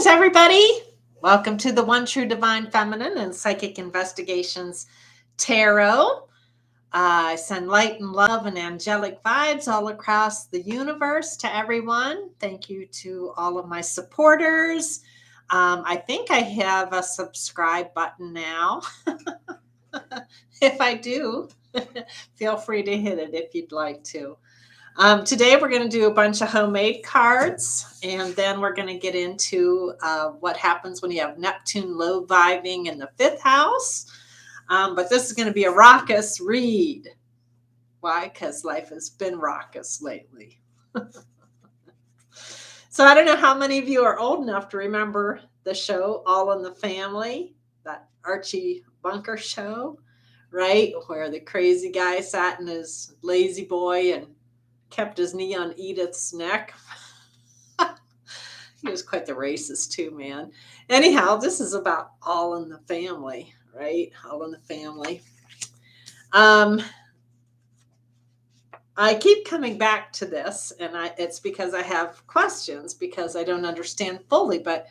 everybody. Welcome to the One True Divine Feminine and Psychic Investigations Tarot. I send light and love and angelic vibes all across the universe to everyone. Thank you to all of my supporters. I think I have a subscribe button now. If I do, feel free to hit it if you'd like to. Today we're going to do a bunch of homemade cards, and then we're going to get into what happens when you have Neptune low vibing in the 5th house. But this is going to be a raucous read. Why? Because life has been raucous lately. So I don't know how many of you are old enough to remember the show All in the Family, that Archie Bunker show, right? Where the crazy guy sat in his lazy boy and kept his knee on Edith's neck. He was quite the racist too, man. Anyhow, this is about All in the Family, right? All in the Family. I keep coming back to this, and it's because I have questions, because I don't understand fully, but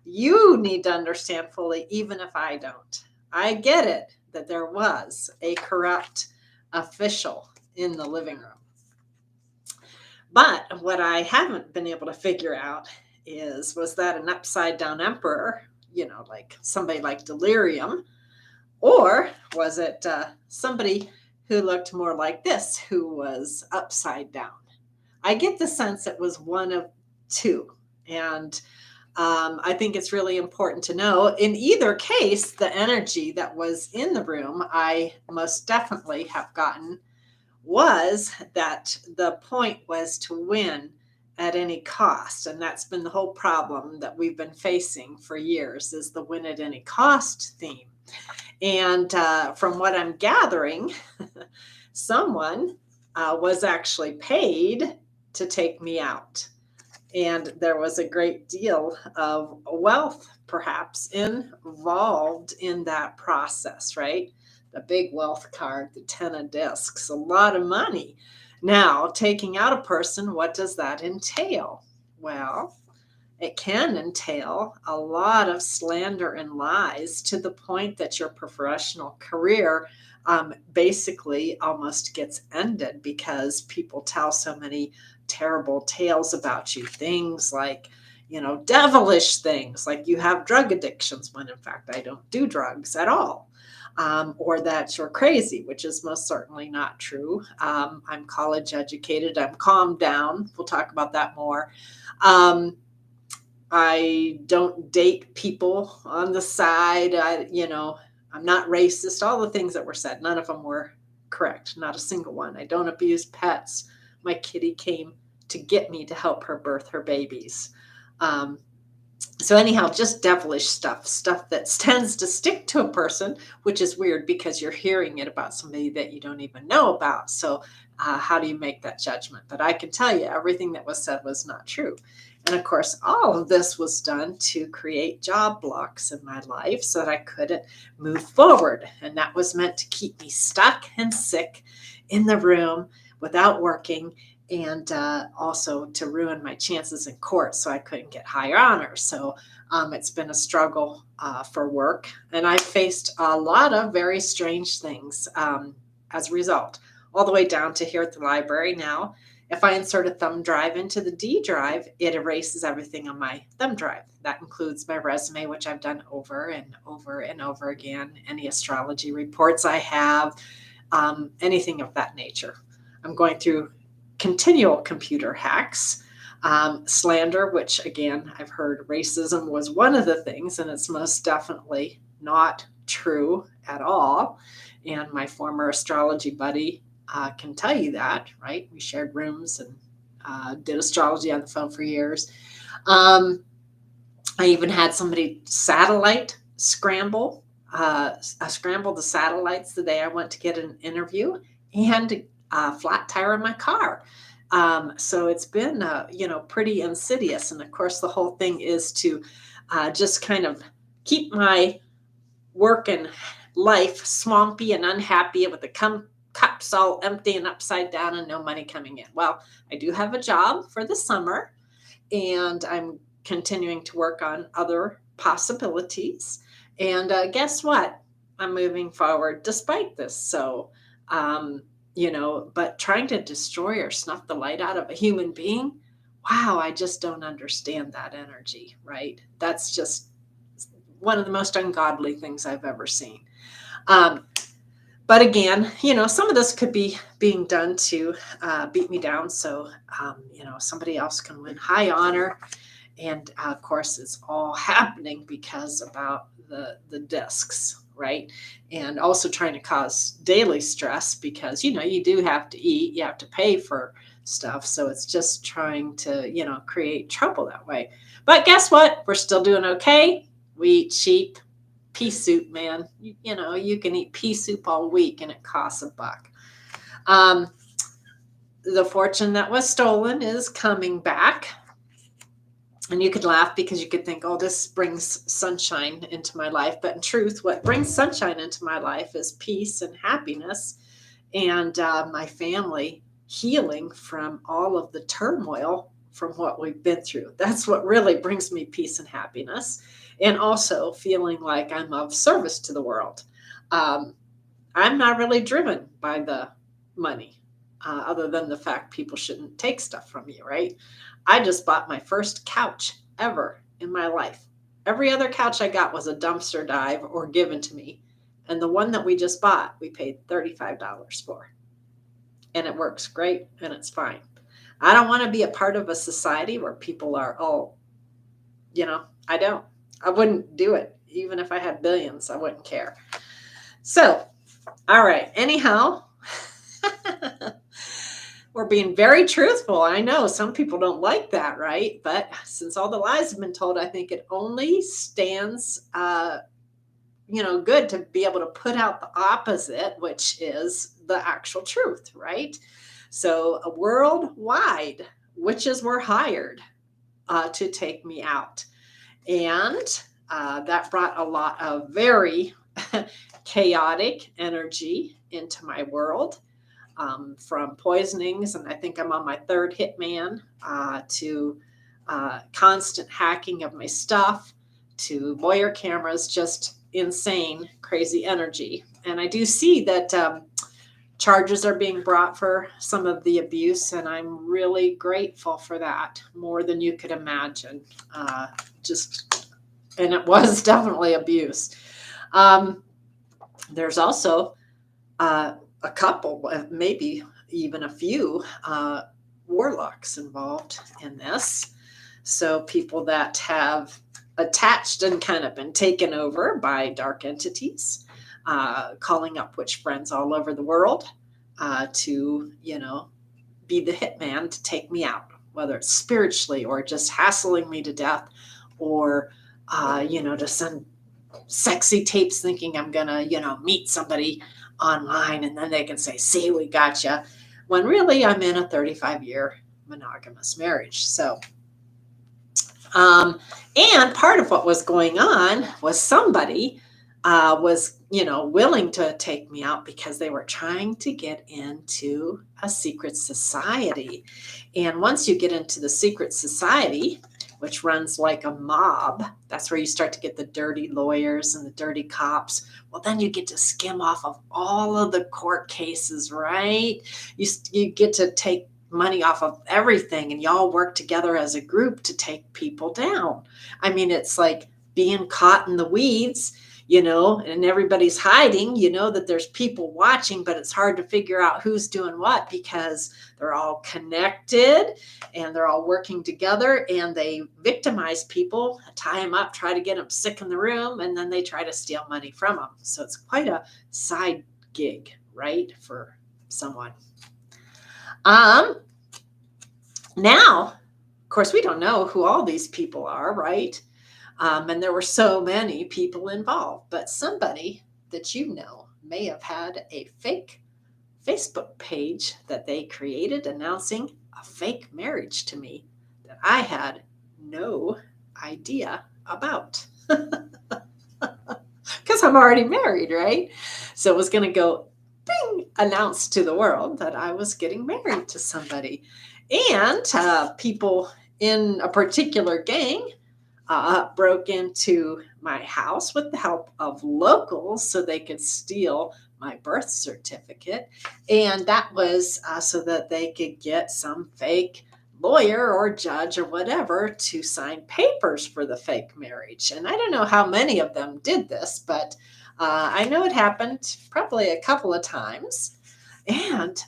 you need to understand fully, even if I don't. I get it that there was a corrupt official in the living room. But what I haven't been able to figure out was that an upside down emperor, like somebody like Delirium, or was it somebody who looked more like this, who was upside down? I get the sense it was one of two. And I think it's really important to know, in either case, the energy that was in the room, I most definitely have gotten, was that the point was to win at any cost. And that's been the whole problem that we've been facing for years, is the win at any cost theme. And from what I'm gathering, someone was actually paid to take me out. And there was a great deal of wealth perhaps involved in that process, right? The big wealth card, the 10 of discs, a lot of money. Now, taking out a person, what does that entail? Well, it can entail a lot of slander and lies, to the point that your professional career basically almost gets ended, because people tell so many terrible tales about you. Things like, devilish things, like you have drug addictions, when in fact I don't do drugs at all. Or that you're crazy, which is most certainly not true. I'm college educated. I'm calmed down. We'll talk about that more. I don't date people on the side. I'm not racist. All the things that were said, none of them were correct. Not a single one. I don't abuse pets. My kitty came to get me to help her birth her babies. So anyhow, just devilish stuff that tends to stick to a person, which is weird because you're hearing it about somebody that you don't even know about. So how do you make that judgment? But I can tell you, everything that was said was not true. And of course, all of this was done to create job blocks in my life so that I couldn't move forward. And that was meant to keep me stuck and sick in the room without working, and also to ruin my chances in court so I couldn't get higher honors. So it's been a struggle for work, and I faced a lot of very strange things as a result, all the way down to here at the library now. If I insert a thumb drive into the D drive, it erases everything on my thumb drive. That includes my resume, which I've done over and over and over again, any astrology reports I have, anything of that nature. I'm going through continual computer hacks, slander, which again, I've heard racism was one of the things, and it's most definitely not true at all. And my former astrology buddy can tell you that, right? We shared rooms and did astrology on the phone for years. I even had somebody satellite scramble. I scrambled the satellites the day I went to get an interview, and flat tire in my car. So it's been, pretty insidious. And of course, the whole thing is to just kind of keep my work and life swampy and unhappy, with the cups all empty and upside down and no money coming in. Well, I do have a job for the summer, and I'm continuing to work on other possibilities. And guess what? I'm moving forward despite this. So, um, but trying to destroy or snuff the light out of a human being, wow, I just don't understand that energy, right? That's just one of the most ungodly things I've ever seen. Um, but again, some of this could be being done to beat me down so, somebody else can win high honor. And of course, it's all happening because about the discs, right? And also trying to cause daily stress because, you do have to eat, you have to pay for stuff. So it's just trying to, create trouble that way. But guess what? We're still doing okay. We eat cheap pea soup, man. You can eat pea soup all week and it costs $1. Um, the fortune that was stolen is coming back. And you could laugh because you could think, oh, this brings sunshine into my life. But in truth, what brings sunshine into my life is peace and happiness and my family healing from all of the turmoil from what we've been through. That's what really brings me peace and happiness. And also feeling like I'm of service to the world. I'm not really driven by the money, other than the fact people shouldn't take stuff from you, right? I just bought my first couch ever in my life. Every other couch I got was a dumpster dive or given to me. And the one that we just bought, we paid $35 for. And it works great and it's fine. I don't want to be a part of a society where people are, I don't. I wouldn't do it. Even if I had billions, I wouldn't care. So, all right. Anyhow, we're being very truthful. I know some people don't like that, right? But since all the lies have been told, I think it only stands, good to be able to put out the opposite, which is the actual truth, right? So worldwide, witches were hired to take me out. And that brought a lot of very chaotic energy into my world. From poisonings, and I think I'm on my third hitman, to constant hacking of my stuff, to voyeur cameras, just insane, crazy energy. And I do see that charges are being brought for some of the abuse, and I'm really grateful for that, more than you could imagine. And it was definitely abuse. There's also a couple, maybe even a few warlocks involved in this. So people that have attached and kind of been taken over by dark entities, calling up witch friends all over the world to, be the hitman to take me out, whether it's spiritually or just hassling me to death or, to send sexy tapes thinking I'm going to, meet somebody online and then they can say, see, we got you, when really I'm in a 35-year monogamous marriage. So and part of what was going on was somebody was willing to take me out because they were trying to get into a secret society. And once you get into the secret society, which runs like a mob, that's where you start to get the dirty lawyers and the dirty cops. Well, then you get to skim off of all of the court cases, right? You get to take money off of everything, and y'all work together as a group to take people down. I mean, it's like being caught in the weeds, and everybody's hiding, that there's people watching, but it's hard to figure out who's doing what because they're all connected and they're all working together, and they victimize people, tie them up, try to get them sick in the room, and then they try to steal money from them. So it's quite a side gig, right, for someone. Now, of course, we don't know who all these people are, right? And there were so many people involved, but somebody that may have had a fake Facebook page that they created announcing a fake marriage to me that I had no idea about. Because I'm already married, right? So it was going to go bing, announced to the world that I was getting married to somebody. And people in a particular gang broke into my house with the help of locals so they could steal my birth certificate. And that was so that they could get some fake lawyer or judge or whatever to sign papers for the fake marriage. And I don't know how many of them did this, but I know it happened probably a couple of times. And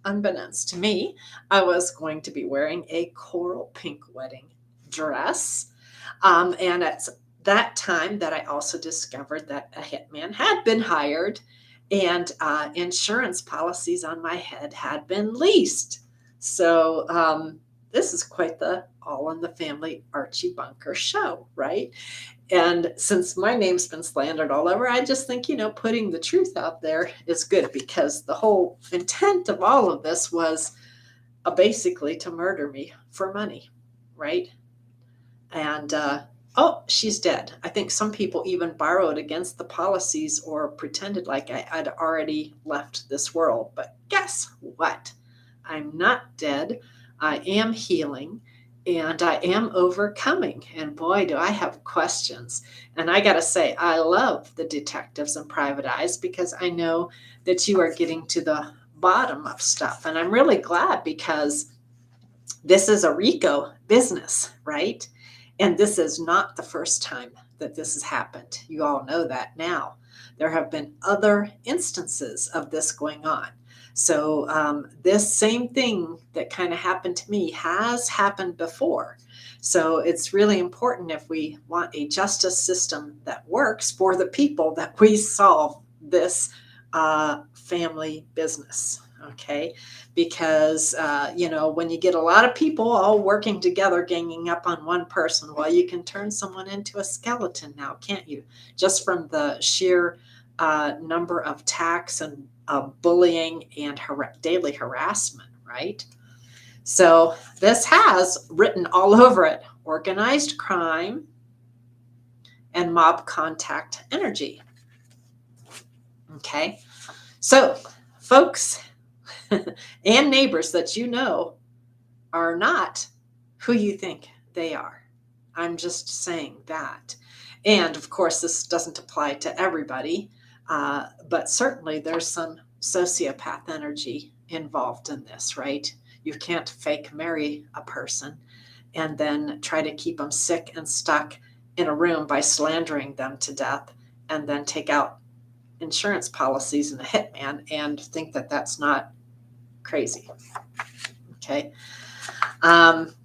unbeknownst to me, I was going to be wearing a coral pink wedding dress. And it's that time that I also discovered that a hitman had been hired and insurance policies on my head had been leased. So this is quite the all in the family Archie Bunker show, right? And since my name's been slandered all over, I just think, putting the truth out there is good because the whole intent of all of this was basically to murder me for money, right? And oh, she's dead. I think some people even borrowed against the policies or pretended like I'd already left this world. But guess what? I'm not dead. I am healing and I am overcoming. And boy, do I have questions. And I got to say, I love the detectives and private eyes because I know that you are getting to the bottom of stuff. And I'm really glad because this is a RICO business, right? And this is not the first time that this has happened. You all know that now. There have been other instances of this going on. So, this same thing that kind of happened to me has happened before. So, it's really important if we want a justice system that works for the people that we solve this family business. Okay, because when you get a lot of people all working together ganging up on one person, well, you can turn someone into a skeleton now, can't you, just from the sheer number of attacks and bullying and daily harassment, right? So this has written all over it organized crime and mob contact energy. Okay, so folks and neighbors that are not who you think they are. I'm just saying that. And of course, this doesn't apply to everybody, but certainly there's some sociopath energy involved in this, right? You can't fake marry a person and then try to keep them sick and stuck in a room by slandering them to death and then take out insurance policies and a hitman and think that that's not crazy. Okay. And,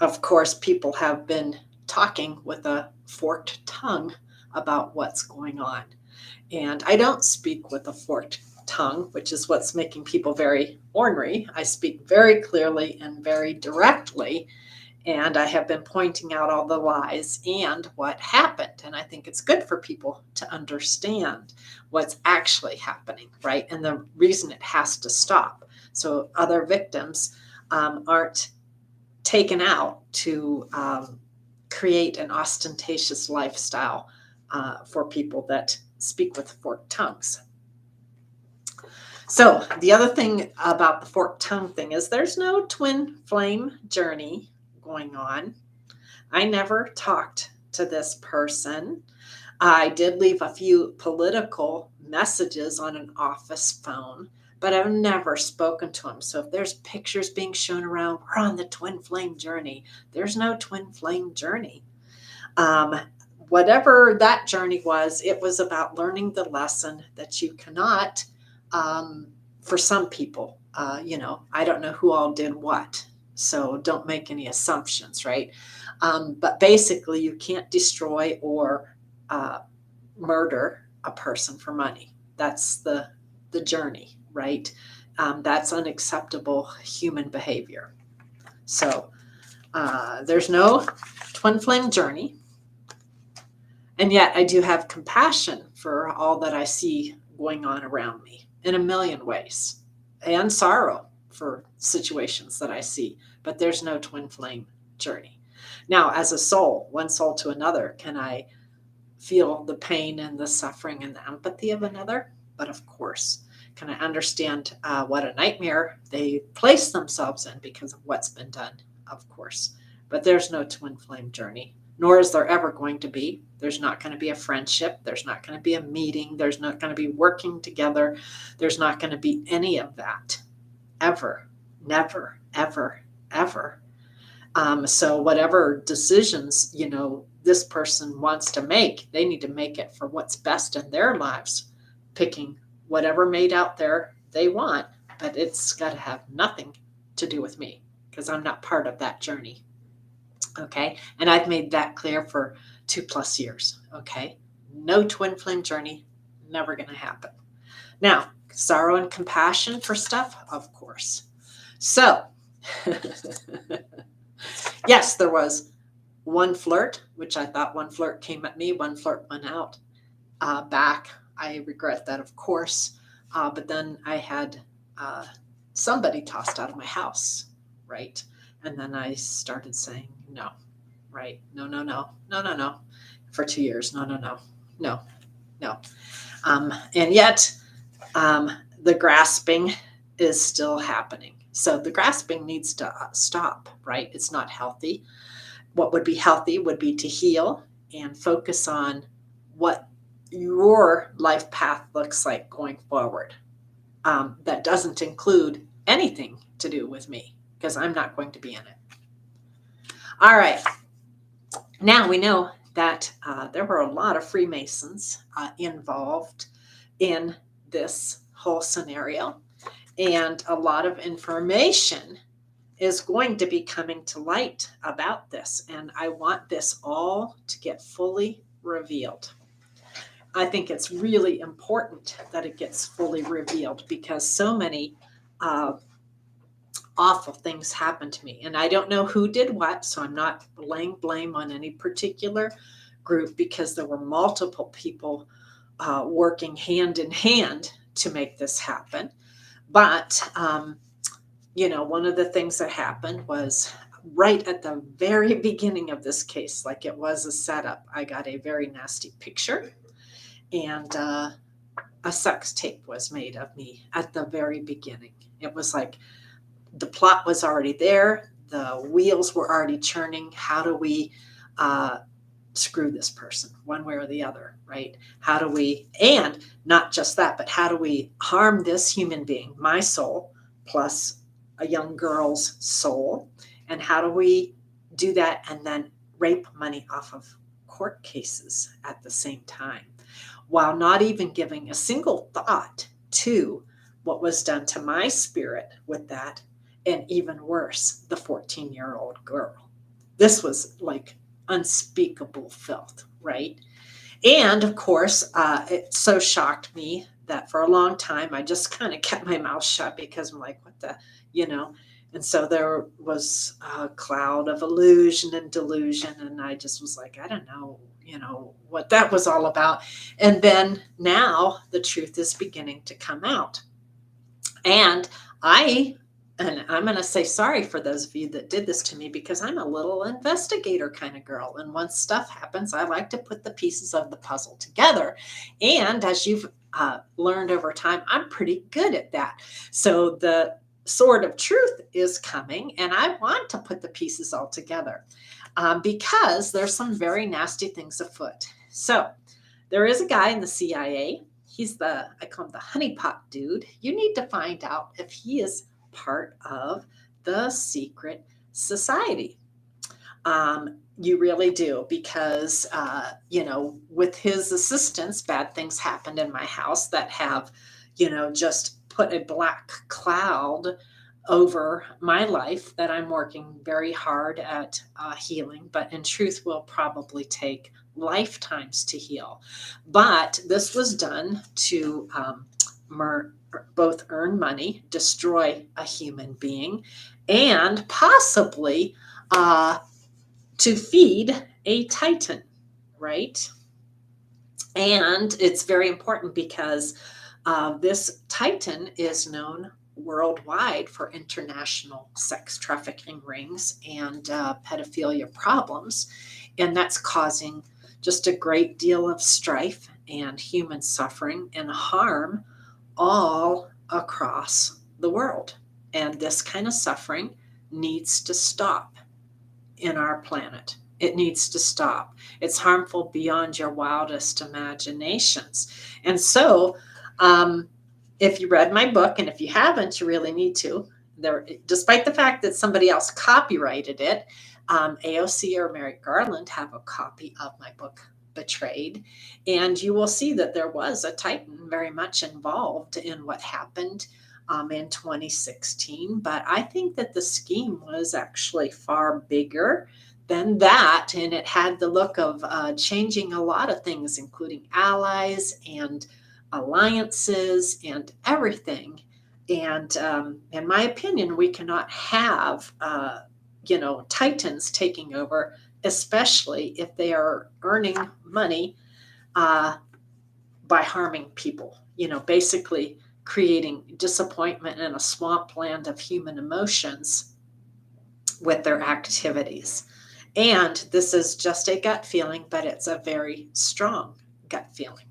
of course, people have been talking with a forked tongue about what's going on. And I don't speak with a forked tongue, which is what's making people very ornery. I speak very clearly and very directly. And I have been pointing out all the lies and what happened. And I think it's good for people to understand what's actually happening, right? And the reason it has to stop. So other victims aren't taken out to create an ostentatious lifestyle for people that speak with forked tongues. So the other thing about the forked tongue thing is there's no twin flame journey going on. I never talked to this person. I did leave a few political messages on an office phone, but I've never spoken to him. So if there's pictures being shown around, we're on the twin flame journey. There's no twin flame journey. Whatever that journey was, it was about learning the lesson that you cannot, for some people, I don't know who all did what. So don't make any assumptions, right? But basically, you can't destroy or murder a person for money. That's the journey, right? That's unacceptable human behavior. So there's no twin flame journey. And yet I do have compassion for all that I see going on around me in a million ways, and sorrow for situations that I see, but there's no twin flame journey. Now, as a soul, one soul to another, can I feel the pain and the suffering and the empathy of another? But of course, Can I understand what a nightmare they place themselves in because of what's been done? Of course. But there's no twin flame journey, nor is there ever going to be. There's not going to be a friendship. There's not going to be a meeting. There's not going to be working together. There's not going to be any of that. Ever. Never, ever, ever. So whatever decisions, this person wants to make, they need to make it for what's best in their lives, picking whatever mate out there they want, but it's got to have nothing to do with me because I'm not part of that journey. Okay. And I've made that clear for 2+ years. Okay. No twin flame journey, never going to happen. Now, sorrow and compassion for stuff, of course. So, yes, there was one flirt, which I thought one flirt came at me, one flirt went out back. I regret that, of course. But then I had somebody tossed out of my house, right? And then I started saying no, right? No, no, no, no, no, no. For 2 years, no, no, no, no, no. And yet the grasping is still happening. So the grasping needs to stop, right? It's not healthy. What would be healthy would be to heal and focus on what your life path looks like going forward. That doesn't include anything to do with me because I'm not going to be in it. All right. Now we know that there were a lot of Freemasons involved in this whole scenario, and a lot of information is going to be coming to light about this, and I want this all to get fully revealed. I think it's really important that it gets fully revealed because so many awful things happened to me, and I don't know who did what, so I'm not laying blame on any particular group because there were multiple people working hand in hand to make this happen. But one of the things that happened was right at the very beginning of this case, like it was a setup, I got a very nasty picture, and a sex tape was made of me at the very beginning. It was like the plot was already there. The wheels were already churning. How do we screw this person one way or the other, right? How do we, and not just that, but how do we harm this human being, my soul, plus a young girl's soul? And how do we do that and then rape money off of court cases at the same time, while not even giving a single thought to what was done to my spirit with that, and even worse, the 14-year-old girl. This was like unspeakable filth, right? And of course, it so shocked me that for a long time, I just kind of kept my mouth shut because I'm like, what the, And so there was a cloud of illusion and delusion. And I just was like, I don't know, what that was all about. And then now the truth is beginning to come out. And I'm going to say sorry for those of you that did this to me because I'm a little investigator kind of girl. And once stuff happens, I like to put the pieces of the puzzle together. And as you've learned over time, I'm pretty good at that. So the sword of truth is coming, and I want to put the pieces all together because there's some very nasty things afoot. So there is a guy in the CIA. He's I call him the honeypot dude. You need to find out if he is part of the secret society. You really do, because, with his assistance, bad things happened in my house that have, just put a black cloud over my life that I'm working very hard at healing, but in truth will probably take lifetimes to heal. But this was done to both earn money, destroy a human being, and possibly to feed a titan, right? And it's very important because this titan is known worldwide for international sex trafficking rings and pedophilia problems, and that's causing just a great deal of strife and human suffering and harm all across the world. And this kind of suffering needs to stop in our planet. It needs to stop. It's harmful beyond your wildest imaginations. And so, if you read my book, and if you haven't, you really need to. There, despite the fact that somebody else copyrighted it, AOC or Merrick Garland have a copy of my book, Betrayed, and you will see that there was a Titan very much involved in what happened in 2016. But I think that the scheme was actually far bigger than that, and it had the look of changing a lot of things, including allies and alliances and everything. And in my opinion, we cannot have titans taking over, especially if they are earning money by harming people, basically creating disappointment in a swampland of human emotions with their activities. And this is just a gut feeling, but it's a very strong gut feeling.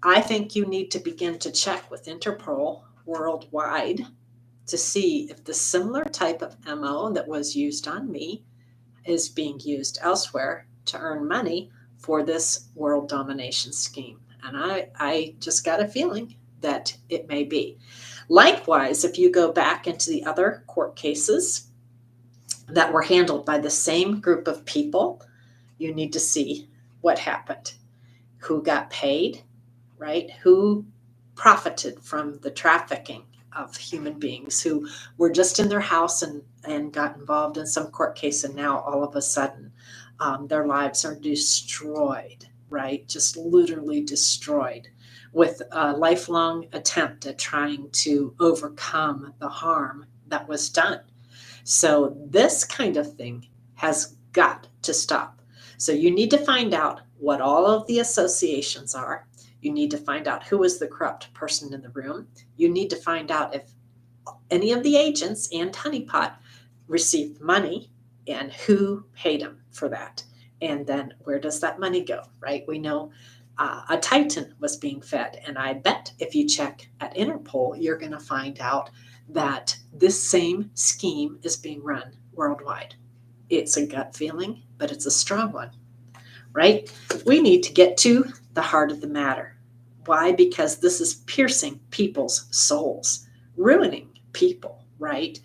I think you need to begin to check with Interpol worldwide to see if the similar type of MO that was used on me is being used elsewhere to earn money for this world domination scheme. And I just got a feeling that it may be. Likewise, if you go back into the other court cases that were handled by the same group of people, you need to see what happened. Who got paid, right? Who profited from the trafficking of human beings who were just in their house and got involved in some court case, and now all of a sudden their lives are destroyed, right? Just literally destroyed, with a lifelong attempt at trying to overcome the harm that was done. So this kind of thing has got to stop. So you need to find out what all of the associations are. You need to find out who was the corrupt person in the room. You need to find out if any of the agents and Honeypot received money and who paid them for that. And then where does that money go, right? We know a Titan was being fed. And I bet if you check at Interpol, you're going to find out that this same scheme is being run worldwide. It's a gut feeling, but it's a strong one, right? We need to get to the heart of the matter. Why? Because this is piercing people's souls, ruining people, right?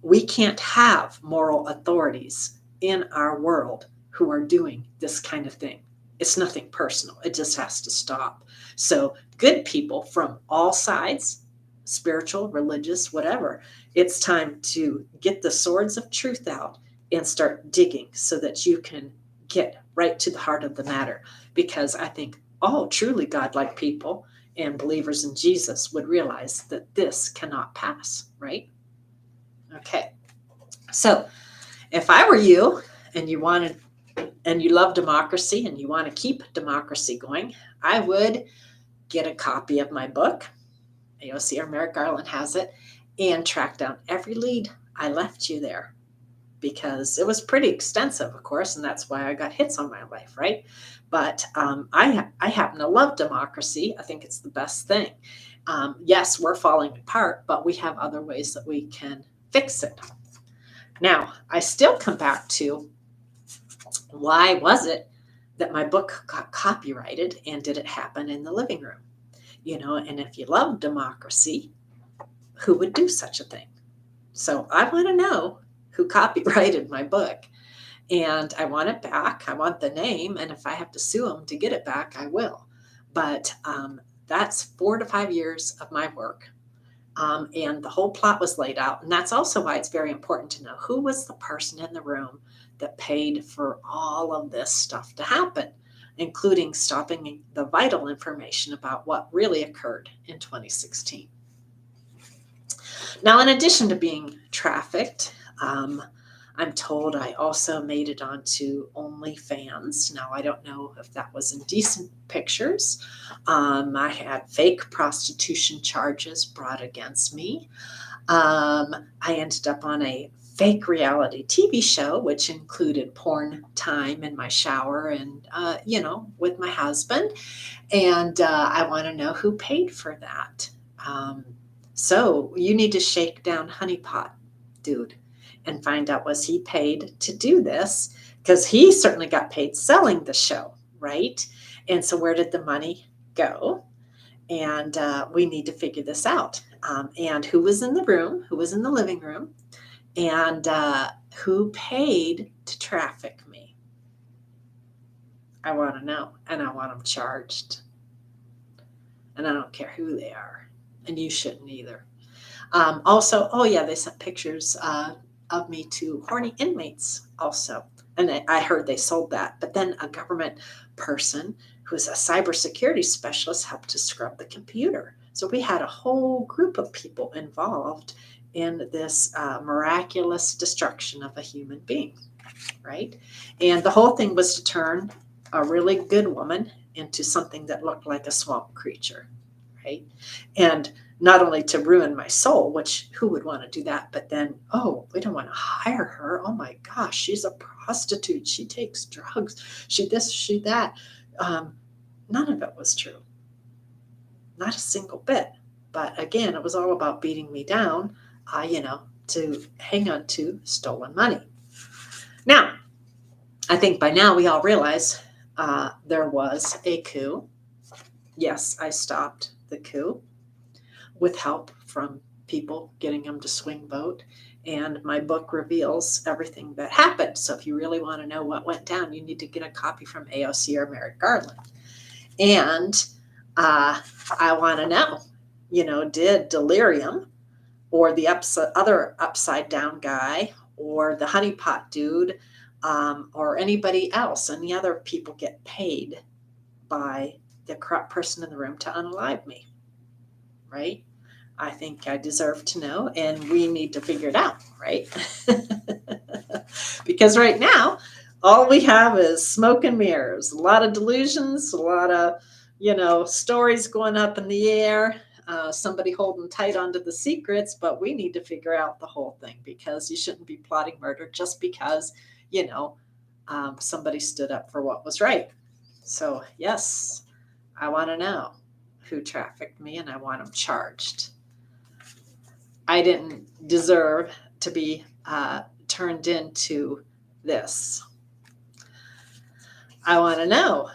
We can't have moral authorities in our world who are doing this kind of thing. It's nothing personal. It just has to stop. So good people from all sides, spiritual, religious, whatever, it's time to get the swords of truth out and start digging so that you can get right to the heart of the matter. Because I think all truly godlike people and believers in Jesus would realize that this cannot pass, right? Okay. So if I were you and you love democracy and you want to keep democracy going, I would get a copy of my book. AOC or Merrick Garland has it, and track down every lead I left you there, because it was pretty extensive, of course, and that's why I got hits on my life, right? But I happen to love democracy. I think it's the best thing. Yes, we're falling apart, but we have other ways that we can fix it. Now, I still come back to, why was it that my book got copyrighted, and did it happen in the living room? And if you love democracy, who would do such a thing? So I want to know who copyrighted my book, and I want it back. I want the name, and if I have to sue them to get it back, I will. But that's 4 to 5 years of my work, and the whole plot was laid out. And that's also why it's very important to know who was the person in the room that paid for all of this stuff to happen, including stopping the vital information about what really occurred in 2016. Now, in addition to being trafficked, I'm told I also made it onto OnlyFans. Now, I don't know if that was indecent pictures. I had fake prostitution charges brought against me. I ended up on a fake reality TV show, which included porn time in my shower and, with my husband. And I want to know who paid for that. Um, so you need to shake down Honeypot, dude, and find out, was he paid to do this? Because he certainly got paid selling the show, right? And so where did the money go? And we need to figure this out. And who was in the room? Who was in the living room? And who paid to traffic me? I want to know, and I want them charged. And I don't care who they are, and you shouldn't either. Also, oh yeah, they sent pictures of me to horny inmates also, and I heard they sold that. But then a government person who's a cybersecurity specialist helped to scrub the computer. So we had a whole group of people involved in this miraculous destruction of a human being, right? And the whole thing was to turn a really good woman into something that looked like a swamp creature, right? And not only to ruin my soul, which who would want to do that, but then, oh, we don't want to hire her. Oh my gosh, she's a prostitute. She takes drugs. She this, she that. None of it was true. Not a single bit. But again, it was all about beating me down, to hang on to stolen money. Now, I think by now we all realize there was a coup. Yes, I stopped the coup with help from people getting them to swing vote. And my book reveals everything that happened. So if you really want to know what went down, you need to get a copy from AOC or Merrick Garland. And I want to know, did Delirium or the other upside down guy or the honeypot dude or anybody else, any other people get paid by the corrupt person in the room to unalive me, right? I think I deserve to know, and we need to figure it out, right? Because right now, all we have is smoke and mirrors, a lot of delusions, a lot of, stories going up in the air, somebody holding tight onto the secrets, but we need to figure out the whole thing, because you shouldn't be plotting murder just because, somebody stood up for what was right. So, yes, I want to know who trafficked me, and I want them charged. I didn't deserve to be turned into this. I want to know,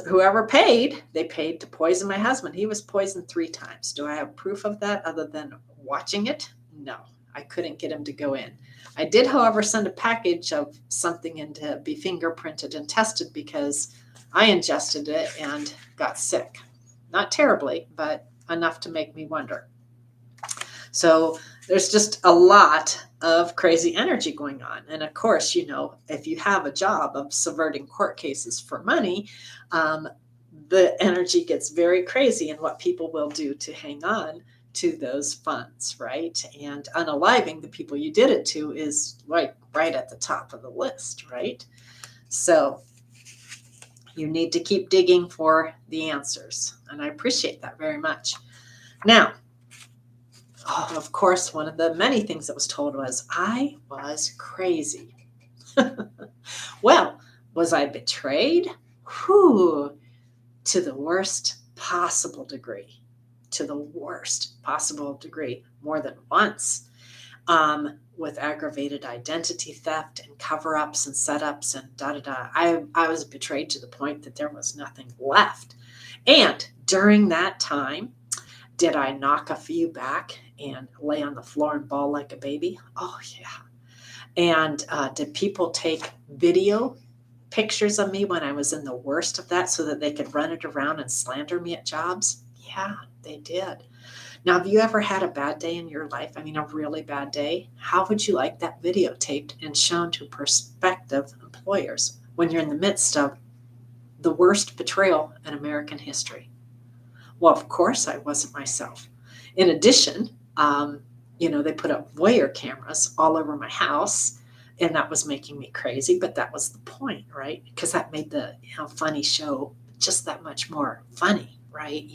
whoever paid, they paid to poison my husband. He was poisoned 3 times. Do I have proof of that other than watching it? No, I couldn't get him to go in. I did, however, send a package of something in to be fingerprinted and tested because I ingested it and got sick. Not terribly, but enough to make me wonder. So there's just a lot of crazy energy going on. And of course, if you have a job of subverting court cases for money, the energy gets very crazy in what people will do to hang on to those funds, right? And unaliving the people you did it to is like right at the top of the list, right? So you need to keep digging for the answers. And I appreciate that very much. Now, of course, one of the many things that was told was I was crazy. Well, was I betrayed? To the worst possible degree. To the worst possible degree, more than once, with aggravated identity theft and cover-ups and setups and da-da-da. I was betrayed to the point that there was nothing left. And during that time, did I knock a few back and lay on the floor and bawl like a baby? Oh, yeah. And did people take video pictures of me when I was in the worst of that so that they could run it around and slander me at jobs? Yeah, they did. Now, have you ever had a bad day in your life? I mean, a really bad day? How would you like that videotaped and shown to prospective employers when you're in the midst of the worst betrayal in American history? Well, of course, I wasn't myself. In addition, they put up voyeur cameras all over my house, and that was making me crazy. But that was the point, right? Because that made the funny show just that much more funny, right?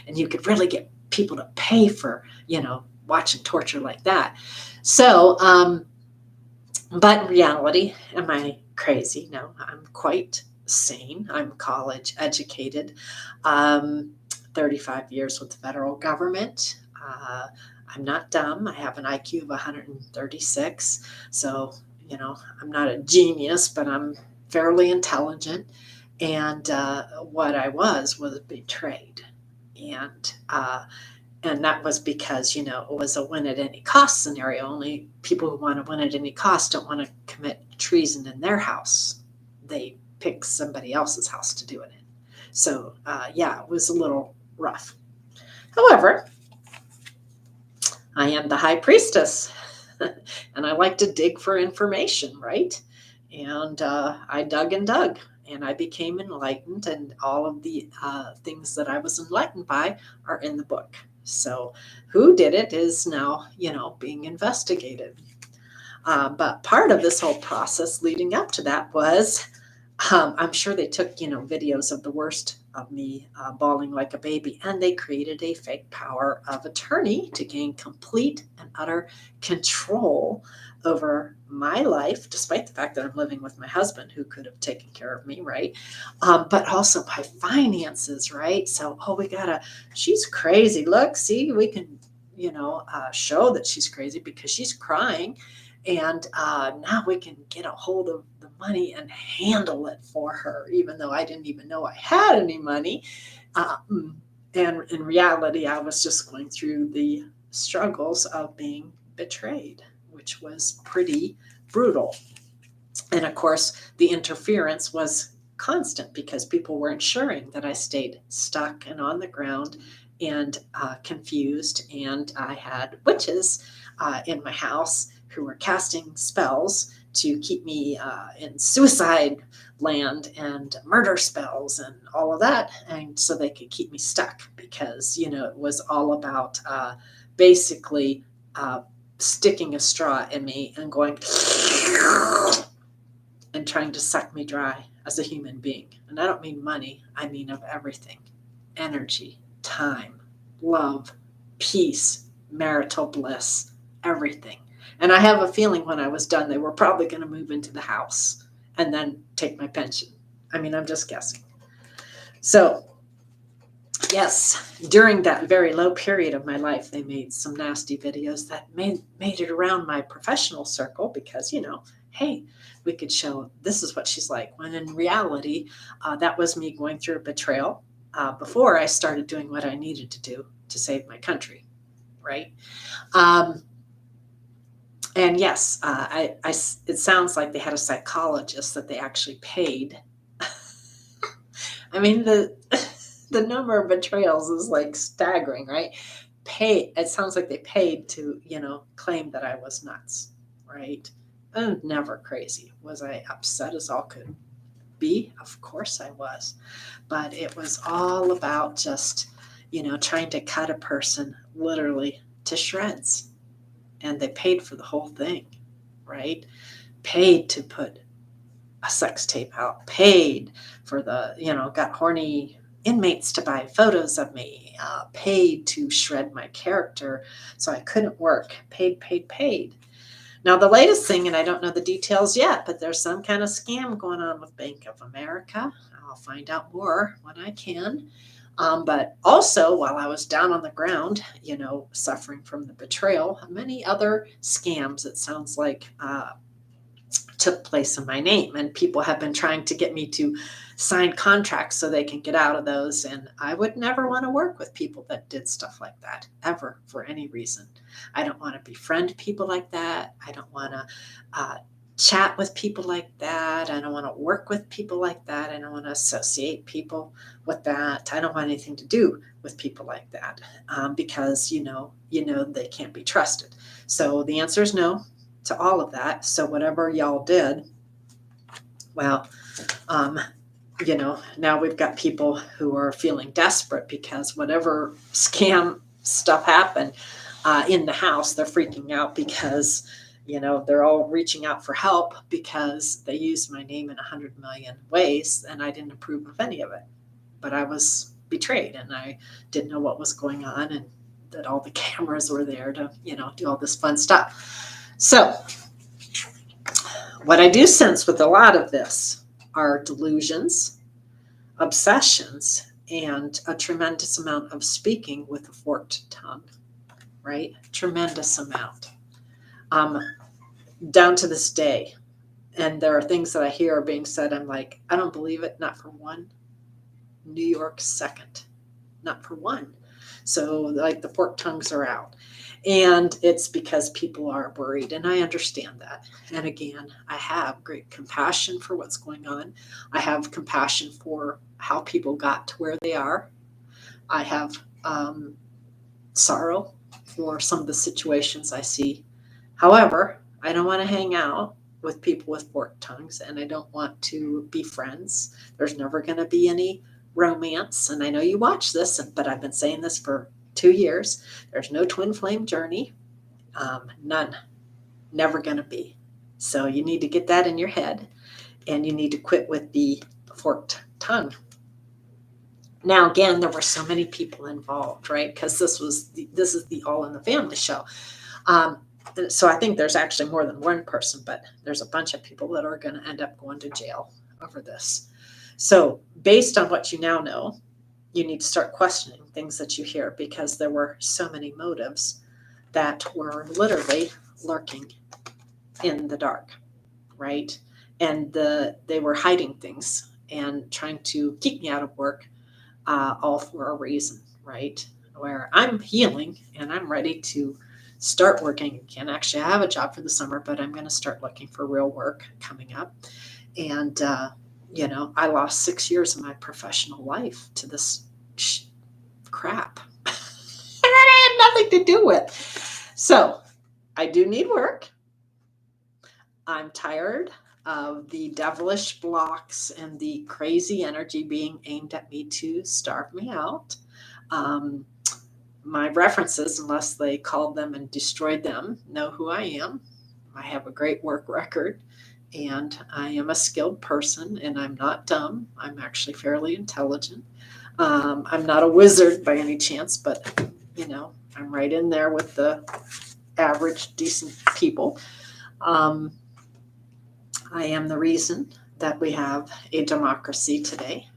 And you could really get people to pay for watching torture like that. So, but in reality, am I crazy? No, I'm quite sane. I'm college educated, um, 35 years with the federal government. I'm not dumb. I have an IQ of 136. So, I'm not a genius, but I'm fairly intelligent. And what I was betrayed. And and that was because it was a win at any cost scenario. Only people who want to win at any cost don't want to commit treason in their house. They pick somebody else's house to do it in. So yeah, it was a little rough. However, I am the high priestess, and I like to dig for information, right? And I dug and dug, and I became enlightened, and all of the things that I was enlightened by are in the book. So, who did it is now, being investigated. But part of this whole process leading up to that was I'm sure they took, videos of the worst of me bawling like a baby, and they created a fake power of attorney to gain complete and utter control over my life, despite the fact that I'm living with my husband who could have taken care of me, right? But also my finances, right? So, she's crazy. Look, see, we can, show that she's crazy because she's crying. And now we can get a hold of the money and handle it for her, even though I didn't even know I had any money. And in reality, I was just going through the struggles of being betrayed, which was pretty brutal. And of course, the interference was constant because people were ensuring that I stayed stuck and on the ground and confused. And I had witches in my house who were casting spells to keep me in suicide land and murder spells and all of that. And so they could keep me stuck because, it was all about basically sticking a straw in me and going and trying to suck me dry as a human being. And I don't mean money, I mean of everything: energy, time, love, peace, marital bliss, everything. And I have a feeling when I was done, they were probably going to move into the house and then take my pension. I mean, I'm just guessing. So, yes, during that very low period of my life, they made some nasty videos that made it around my professional circle because, hey, we could show this is what she's like. When in reality, that was me going through a betrayal before I started doing what I needed to do to save my country, right? And yes, it sounds like they had a psychologist that they actually paid. I mean, the number of betrayals is like staggering, right? It sounds like they paid to, claim that I was nuts, right? I'm never crazy. Was I upset as all could be? Of course I was. But it was all about just, trying to cut a person literally to shreds. And they paid for the whole thing, right? Paid to put a sex tape out, paid for got horny inmates to buy photos of me, paid to shred my character so I couldn't work, paid. Now, the latest thing, and I don't know the details yet, but there's some kind of scam going on with Bank of America. I'll find out more when I can. But also, while I was down on the ground, suffering from the betrayal, many other scams, it sounds like, took place in my name. And people have been trying to get me to sign contracts so they can get out of those. And I would never want to work with people that did stuff like that, ever, for any reason. I don't want to befriend people like that. I don't want to chat with people like that. I don't want to work with people like that. I don't want to associate people with that. I don't want anything to do with people like that because, they can't be trusted. So the answer is no to all of that. So whatever y'all did, well, now we've got people who are feeling desperate because whatever scam stuff happened in the house, they're freaking out because they're all reaching out for help because they used my name in 100 million ways and I didn't approve of any of it. But I was betrayed and I didn't know what was going on. And that all the cameras were there to, do all this fun stuff. So what I do sense with a lot of this are delusions, obsessions, and a tremendous amount of speaking with a forked tongue, right? Tremendous amount. Down to this day. And there are things that I hear being said. I'm like, I don't believe it, not for one New York second, not for one. So like the forked tongues are out. And it's because people are worried. And I understand that. And again, I have great compassion for what's going on. I have compassion for how people got to where they are. I have sorrow for some of the situations I see. However, I don't want to hang out with people with forked tongues, and I don't want to be friends. There's never going to be any romance. And I know you watch this, but I've been saying this for 2 years. There's no twin flame journey. None. Never going to be. So you need to get that in your head, and you need to quit with the forked tongue. Now, again, there were so many people involved, right? Because this is the All in the Family show. So I think there's actually more than one person, but there's a bunch of people that are going to end up going to jail over this. So based on what you now know, you need to start questioning things that you hear, because there were so many motives that were literally lurking in the dark, right? And they were hiding things and trying to keep me out of work, all for a reason, right? Where I'm healing and I'm ready to start working again. Actually, I have a job for the summer, but I'm going to start looking for real work coming up. And, I lost 6 years of my professional life to this crap that I had nothing to do with. So I do need work. I'm tired of the devilish blocks and the crazy energy being aimed at me to starve me out. My references, unless they called them and destroyed them, know who I am. I have a great work record, and I am a skilled person, and I'm not dumb. I'm actually fairly intelligent. I'm not a wizard by any chance, but, I'm right in there with the average, decent people. I am the reason that we have a democracy today.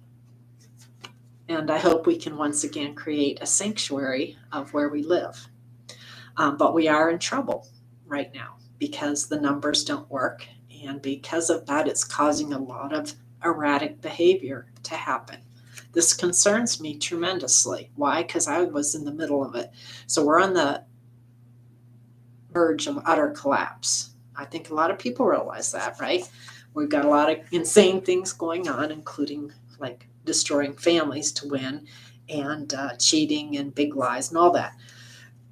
And I hope we can once again create a sanctuary of where we live. But we are in trouble right now because the numbers don't work. And because of that, it's causing a lot of erratic behavior to happen. This concerns me tremendously. Why? Because I was in the middle of it. So we're on the verge of utter collapse. I think a lot of people realize that, right? We've got a lot of insane things going on, including like destroying families to win, and cheating and big lies and all that.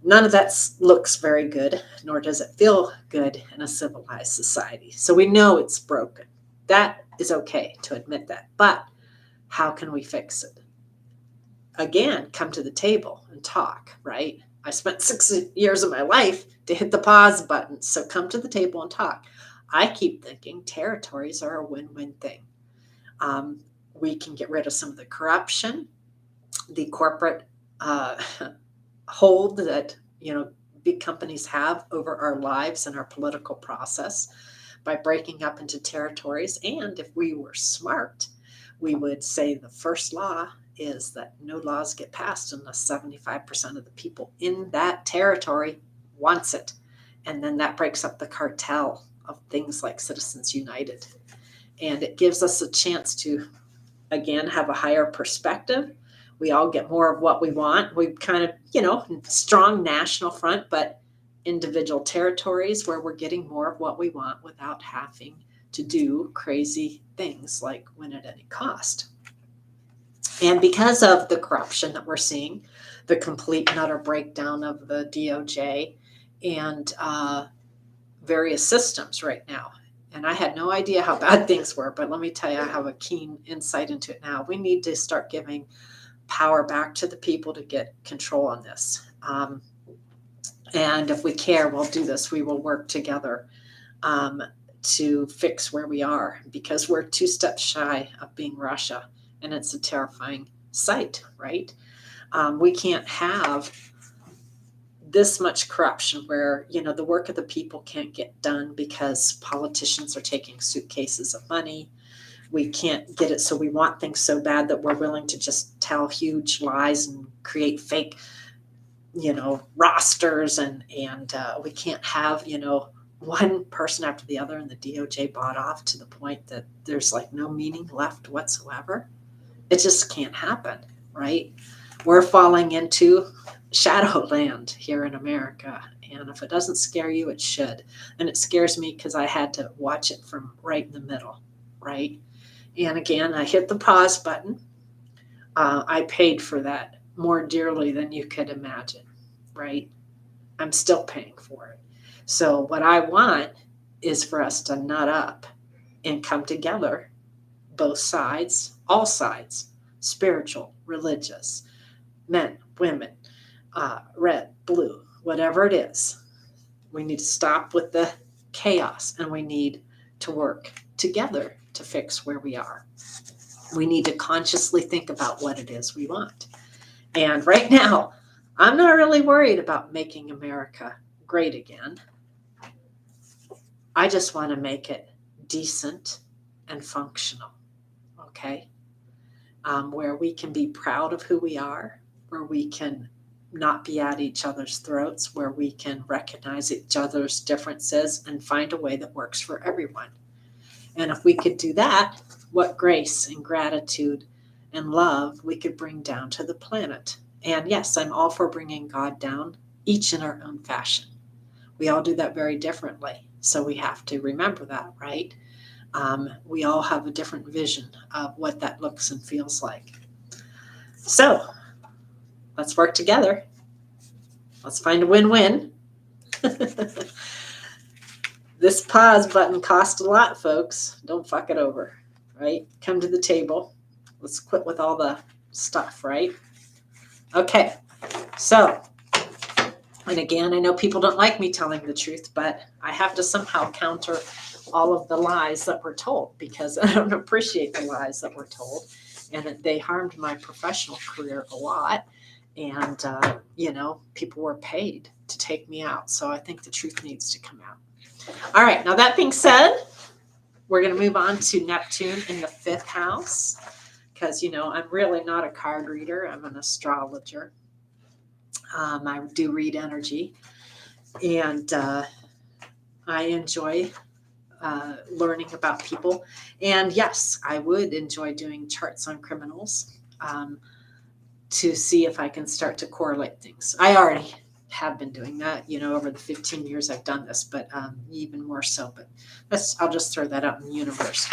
None of that looks very good, nor does it feel good in a civilized society. So we know it's broken. That is okay to admit that. But how can we fix it? Again, come to the table and talk, right? I spent 6 years of my life to hit the pause button. So come to the table and talk. I keep thinking territories are a win-win thing. We can get rid of some of the corruption, the corporate hold that big companies have over our lives and our political process by breaking up into territories. And if we were smart, we would say the first law is that no laws get passed unless 75% of the people in that territory wants it. And then that breaks up the cartel of things like Citizens United. And it gives us a chance to, again, have a higher perspective. We all get more of what we want. We kind of, strong national front, but individual territories where we're getting more of what we want without having to do crazy things like win at any cost. And because of the corruption that we're seeing, the complete and utter breakdown of the DOJ and various systems right now. And I had no idea how bad things were, but let me tell you, I have a keen insight into it now. We need to start giving power back to the people to get control on this. And if we care, we'll do this. We will work together to fix where we are, because we're 2 steps shy of being Russia. And it's a terrifying sight, right? We can't have this much corruption where, the work of the people can't get done because politicians are taking suitcases of money. We can't get it. So we want things so bad that we're willing to just tell huge lies and create fake, rosters. And we can't have, one person after the other, and the DOJ bought off to the point that there's like no meaning left whatsoever. It just can't happen, right? We're falling into shadowland here in America. And if it doesn't scare you, it should. And it scares me because I had to watch it from right in the middle, right? And again, I hit the pause button. I paid for that more dearly than you could imagine, right? I'm still paying for it. So what I want is for us to nut up and come together, both sides, all sides, spiritual, religious, men, women, red, blue, whatever it is. We need to stop with the chaos, and we need to work together to fix where we are. We need to consciously think about what it is we want. And right now, I'm not really worried about making America great again. I just want to make it decent and functional, okay? Where we can be proud of who we are, where we can not be at each other's throats, where we can recognize each other's differences and find a way that works for everyone. And if we could do that, what grace and gratitude and love we could bring down to the planet. And yes, I'm all for bringing God down, each in our own fashion. We all do that very differently. So we have to remember that, right? We all have a different vision of what that looks and feels like. So let's work together. Let's find a win-win. This pause button cost a lot, folks. Don't fuck it over, right? Come to the table. Let's quit with all the stuff, right? Okay, so, and again, I know people don't like me telling the truth, but I have to somehow counter all of the lies that we're told, because I don't appreciate the lies that we're told, and they harmed my professional career a lot. And, people were paid to take me out. So I think the truth needs to come out. All right. Now, that being said, we're going to move on to Neptune in the 5th house, because, I'm really not a card reader. I'm an astrologer. I do read energy, and I enjoy learning about people. And yes, I would enjoy doing charts on criminals to see if I can start to correlate things. I already have been doing that, over the 15 years I've done this, but even more so. But I'll just throw that out in the universe.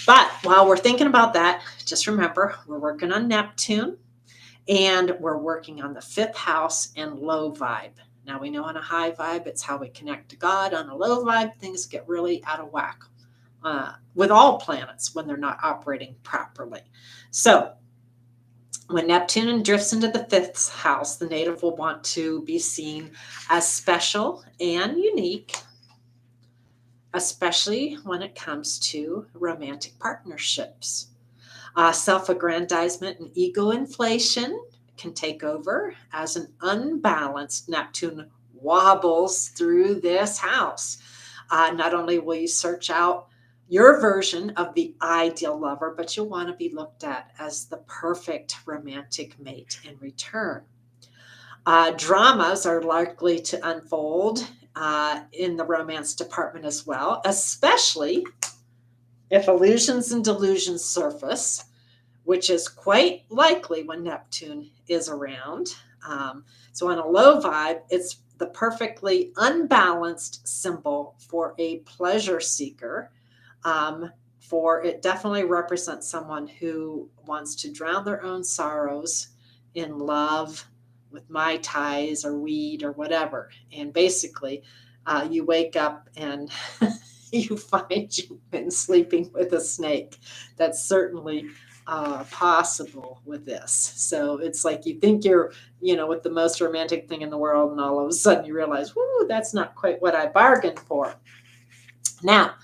But while we're thinking about that, just remember, we're working on Neptune, and we're working on the 5th house and low vibe. Now, we know on a high vibe, it's how we connect to God. On a low vibe, things get really out of whack with all planets when they're not operating properly. So when Neptune drifts into the 5th house, the native will want to be seen as special and unique, especially when it comes to romantic partnerships. Self-aggrandizement and ego inflation can take over as an unbalanced Neptune wobbles through this house. Not only will you search out your version of the ideal lover, but you'll want to be looked at as the perfect romantic mate in return. Dramas are likely to unfold in the romance department as well, especially if illusions and delusions surface, which is quite likely when Neptune is around. So on a low vibe, it's the perfectly unbalanced symbol for a pleasure seeker. For it definitely represents someone who wants to drown their own sorrows in love with Mai Tais or weed or whatever. And basically, you wake up and you find you've been sleeping with a snake. That's certainly possible with this. So it's like you think you're, with the most romantic thing in the world, and all of a sudden you realize, whoo, that's not quite what I bargained for. Now,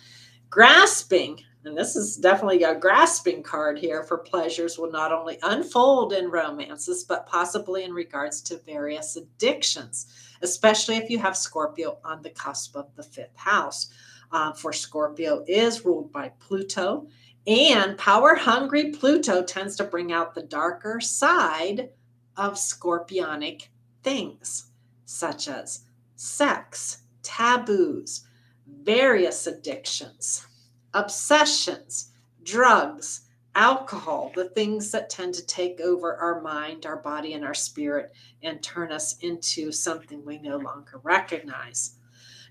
grasping, and this is definitely a grasping card here for pleasures, will not only unfold in romances, but possibly in regards to various addictions, especially if you have Scorpio on the cusp of the fifth house. For Scorpio is ruled by Pluto, and power-hungry Pluto tends to bring out the darker side of scorpionic things, such as sex, taboos, various addictions, obsessions, drugs, alcohol, the things that tend to take over our mind, our body, and our spirit and turn us into something we no longer recognize.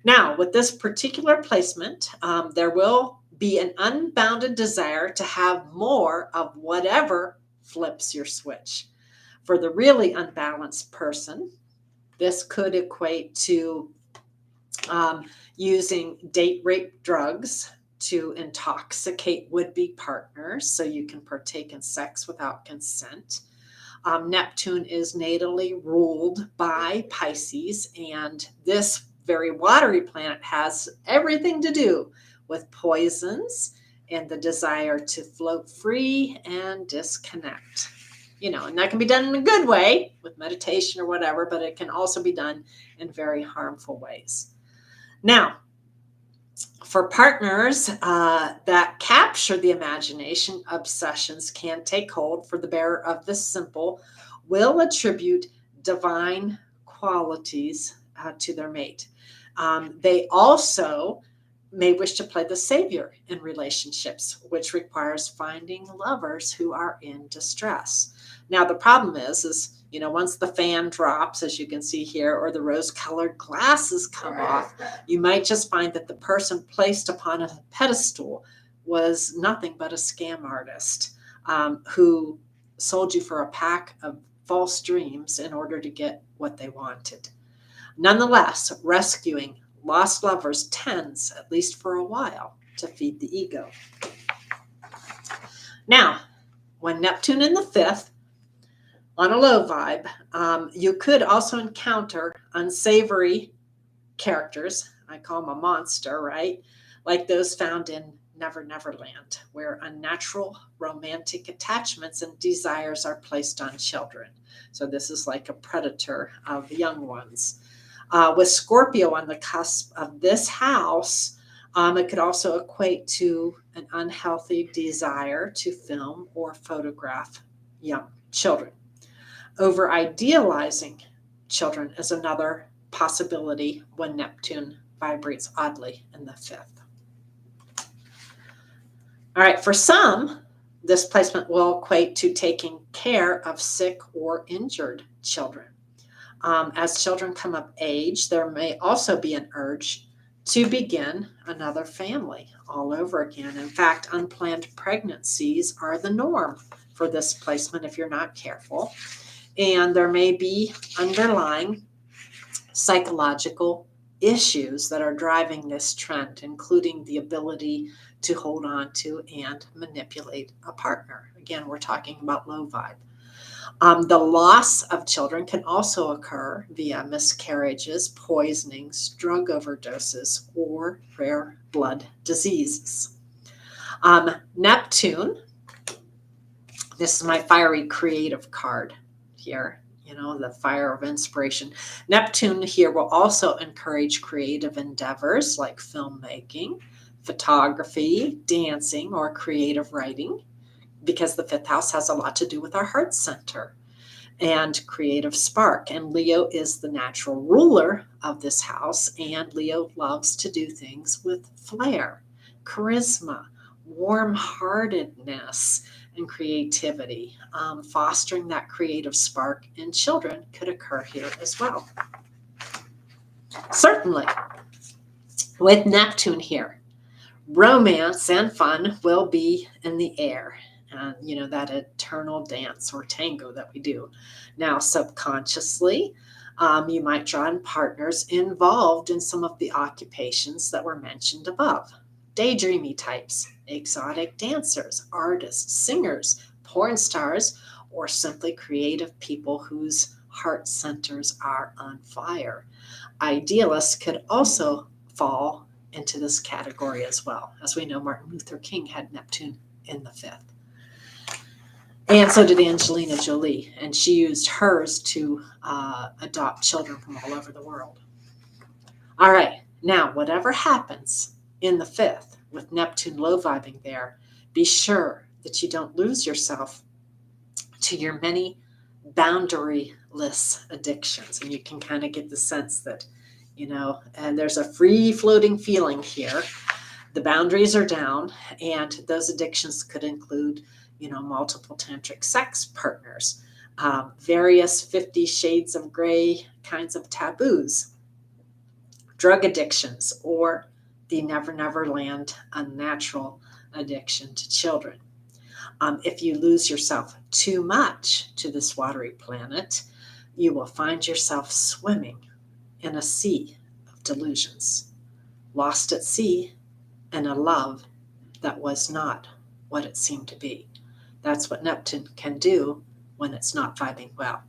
Now, with this particular placement, there will be an unbounded desire to have more of whatever flips your switch. For the really unbalanced person, this could equate to using date rape drugs to intoxicate would-be partners so you can partake in sex without consent. Neptune is natally ruled by Pisces, and this very watery planet has everything to do with poisons and the desire to float free and disconnect. And that can be done in a good way with meditation or whatever, but it can also be done in very harmful ways. Now, for partners that capture the imagination, obsessions can take hold, for the bearer of this symbol will attribute divine qualities to their mate. They also may wish to play the savior in relationships, which requires finding lovers who are in distress. Now, the problem is, once the fan drops, as you can see here, or the rose-colored glasses come off, you might just find that the person placed upon a pedestal was nothing but a scam artist who sold you for a pack of false dreams in order to get what they wanted. Nonetheless, rescuing lost lovers tends, at least for a while, to feed the ego. Now, when Neptune in the fifth, on a low vibe, you could also encounter unsavory characters. I call them a monster, right? Like those found in Never Never Land, where unnatural romantic attachments and desires are placed on children. So this is like a predator of young ones. With Scorpio on the cusp of this house, it could also equate to an unhealthy desire to film or photograph young children. Over idealizing children is another possibility when Neptune vibrates oddly in the fifth. All right, for some, this placement will equate to taking care of sick or injured children. As children come of age, there may also be an urge to begin another family all over again. In fact, unplanned pregnancies are the norm for this placement if you're not careful. And there may be underlying psychological issues that are driving this trend, including the ability to hold on to and manipulate a partner. Again, we're talking about low vibe. The loss of children can also occur via miscarriages, poisonings, drug overdoses, or rare blood diseases. Neptune, this is my fiery creative card here, the fire of inspiration. Neptune here will also encourage creative endeavors like filmmaking, photography, dancing, or creative writing, because the fifth house has a lot to do with our heart center and creative spark. And Leo is the natural ruler of this house, and Leo loves to do things with flair, charisma, warm-heartedness, and creativity. Fostering that creative spark in children could occur here as well. Certainly, with Neptune here, romance and fun will be in the air. And, that eternal dance or tango that we do. Now, subconsciously, you might draw in partners involved in some of the occupations that were mentioned above. Daydreamy types, exotic dancers, artists, singers, porn stars, or simply creative people whose heart centers are on fire. Idealists could also fall into this category as well. As we know, Martin Luther King had Neptune in the fifth. And so did Angelina Jolie. And she used hers to adopt children from all over the world. All right. Now, whatever happens in the fifth with Neptune low vibing there, be sure that you don't lose yourself to your many boundaryless addictions. And you can kind of get the sense that, and there's a free floating feeling here. The boundaries are down, and those addictions could include, multiple tantric sex partners, various 50 shades of gray kinds of taboos, drug addictions, or the never, never land unnatural addiction to children. If you lose yourself too much to this watery planet, you will find yourself swimming in a sea of delusions, lost at sea in a love that was not what it seemed to be. That's what Neptune can do when it's not vibing well.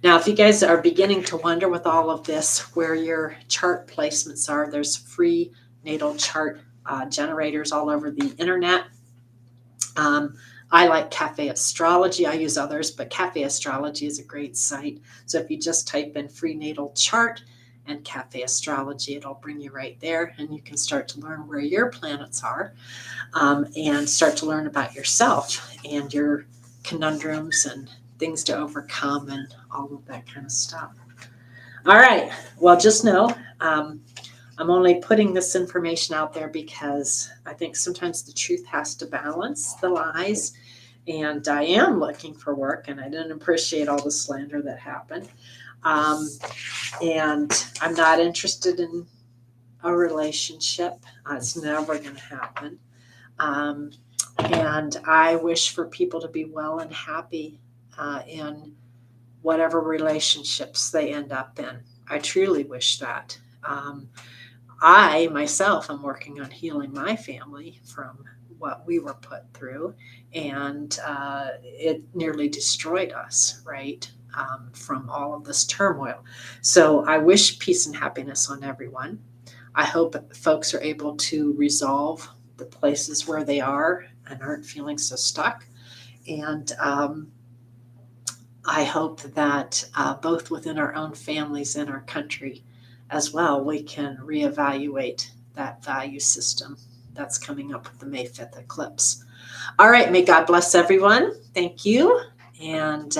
Now, if you guys are beginning to wonder with all of this where your chart placements are, there's free natal chart generators all over the internet. I like Cafe Astrology. I use others, but Cafe Astrology is a great site. So if you just type in free natal chart and Cafe Astrology, it'll bring you right there, and you can start to learn where your planets are, and start to learn about yourself and your conundrums and things to overcome and all of that kind of stuff. All right. Well, just know I'm only putting this information out there because I think sometimes the truth has to balance the lies. And I am looking for work, and I didn't appreciate all the slander that happened. And I'm not interested in a relationship. It's never going to happen. And I wish for people to be well and happy in whatever relationships they end up in. I truly wish that. I myself am working on healing my family from what we were put through, and it nearly destroyed us, right? From all of this turmoil. So I wish peace and happiness on everyone. I hope folks are able to resolve the places where they are and aren't feeling so stuck. And I hope that both within our own families and our country as well, we can reevaluate that value system that's coming up with the May 5th eclipse. All right, may God bless everyone. Thank you. And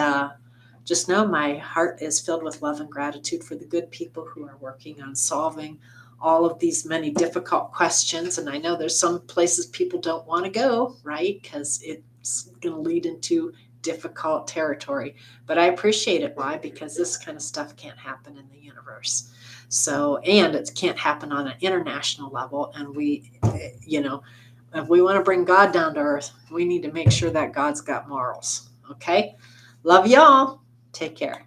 just know my heart is filled with love and gratitude for the good people who are working on solving all of these many difficult questions. And I know there's some places people don't want to go, right? Because it's going to lead into difficult territory. But I appreciate it. Why? Because this kind of stuff can't happen in the universe. So, and it can't happen on an international level. And we, if we want to bring God down to earth, we need to make sure that God's got morals. Okay? Love y'all. Take care.